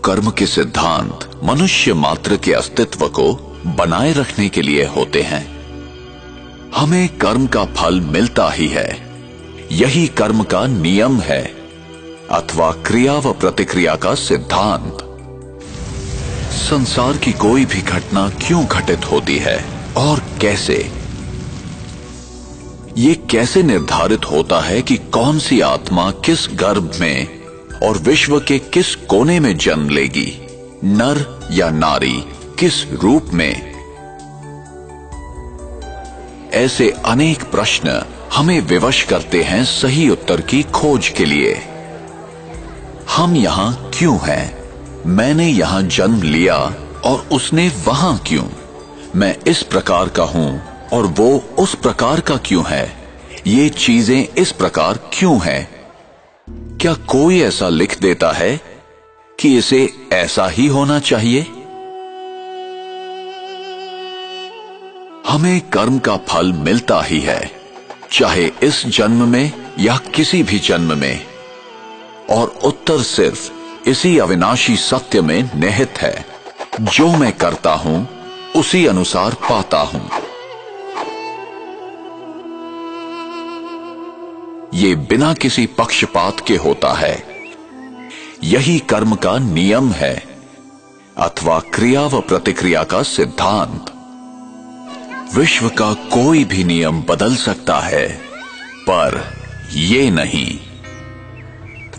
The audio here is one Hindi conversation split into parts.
कर्म के सिद्धांत मनुष्य मात्र के अस्तित्व को बनाए रखने के लिए होते हैं। हमें कर्म का फल मिलता ही है, यही कर्म का नियम है अथवा क्रिया व प्रतिक्रिया का सिद्धांत। संसार की कोई भी घटना क्यों घटित होती है और कैसे, ये कैसे निर्धारित होता है कि कौन सी आत्मा किस गर्भ में और विश्व के किस कोने में जन्म लेगी, नर या नारी, किस रूप में। ऐसे अनेक प्रश्न हमें विवश करते हैं सही उत्तर की खोज के लिए। हम यहां क्यों हैं? मैंने यहां जन्म लिया और उसने वहां क्यों? मैं इस प्रकार का हूं और वो उस प्रकार का क्यों है? ये चीजें इस प्रकार क्यों हैं? क्या कोई ऐसा लिख देता है कि इसे ऐसा ही होना चाहिए? हमें कर्म का फल मिलता ही है, चाहे इस जन्म में या किसी भी जन्म में, और उत्तर सिर्फ इसी अविनाशी सत्य में निहित है, जो मैं करता हूं उसी अनुसार पाता हूं। ये बिना किसी पक्षपात के होता है, यही कर्म का नियम है अथवा क्रिया व प्रतिक्रिया का सिद्धांत। विश्व का कोई भी नियम बदल सकता है, पर ये नहीं।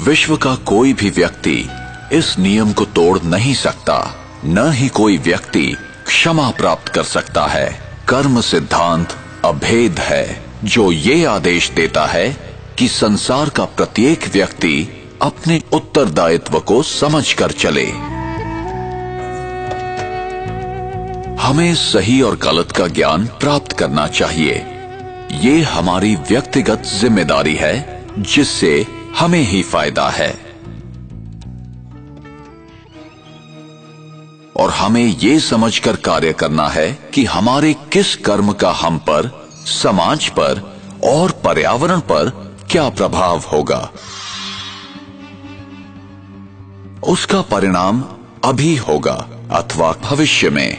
विश्व का कोई भी व्यक्ति इस नियम को तोड़ नहीं सकता, न ही कोई व्यक्ति क्षमा प्राप्त कर सकता है। कर्म सिद्धांत अभेद है, जो ये आदेश देता है कि संसार का प्रत्येक व्यक्ति अपने उत्तरदायित्व को समझकर चले। हमें सही और गलत का ज्ञान प्राप्त करना चाहिए। ये हमारी व्यक्तिगत जिम्मेदारी है, जिससे हमें ही फायदा है। और हमें ये समझकर कार्य करना है कि हमारे किस कर्म का हम पर, समाज पर और पर्यावरण पर क्या प्रभाव होगा। उसका परिणाम अभी होगा अथवा भविष्य में।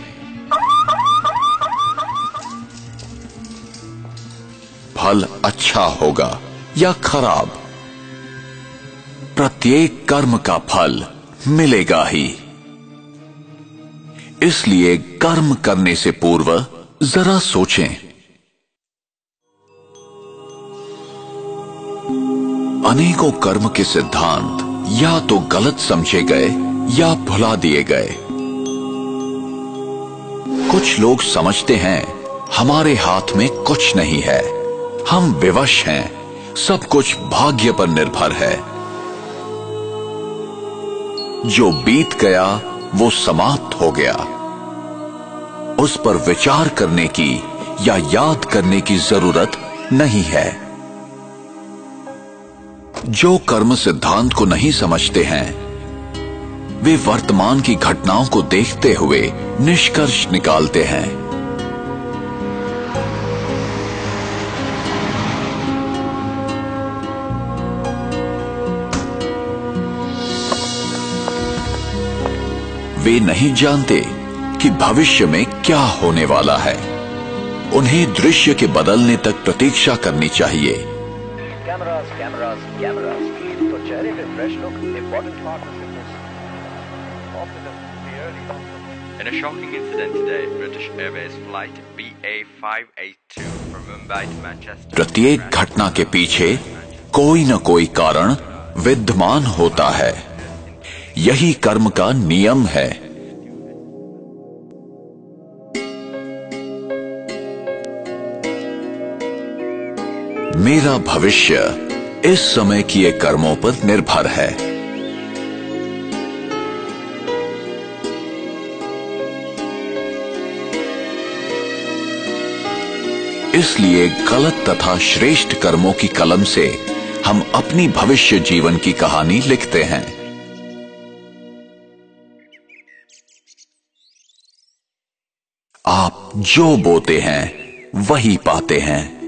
फल अच्छा होगा या खराब, प्रत्येक कर्म का फल मिलेगा ही। इसलिए कर्म करने से पूर्व जरा सोचें। अनेकों कर्म के सिद्धांत या तो गलत समझे गए या भुला दिए गए। कुछ लोग समझते हैं हमारे हाथ में कुछ नहीं है, हम विवश हैं, सब कुछ भाग्य पर निर्भर है। जो बीत गया वो समाप्त हो गया, उस पर विचार करने की या याद करने की जरूरत नहीं है। जो कर्म सिद्धांत को नहीं समझते हैं, वे वर्तमान की घटनाओं को देखते हुए निष्कर्ष निकालते हैं। वे नहीं जानते कि भविष्य में क्या होने वाला है। उन्हें दृश्य के बदलने तक प्रतीक्षा करनी चाहिए। Cameras, cameras, cameras. तो चेहरे पे fresh look, important part of In a shocking incident today, British Airways flight BA582 from Mumbai to Manchester. प्रत्येक घटना के पीछे कोई न कोई कारण विद्यमान होता है, यही कर्म का नियम है। मेरा भविष्य इस समय किए कर्मों पर निर्भर है। इसलिए गलत तथा श्रेष्ठ कर्मों की कलम से हम अपनी भविष्य जीवन की कहानी लिखते हैं। आप जो बोते हैं वही पाते हैं।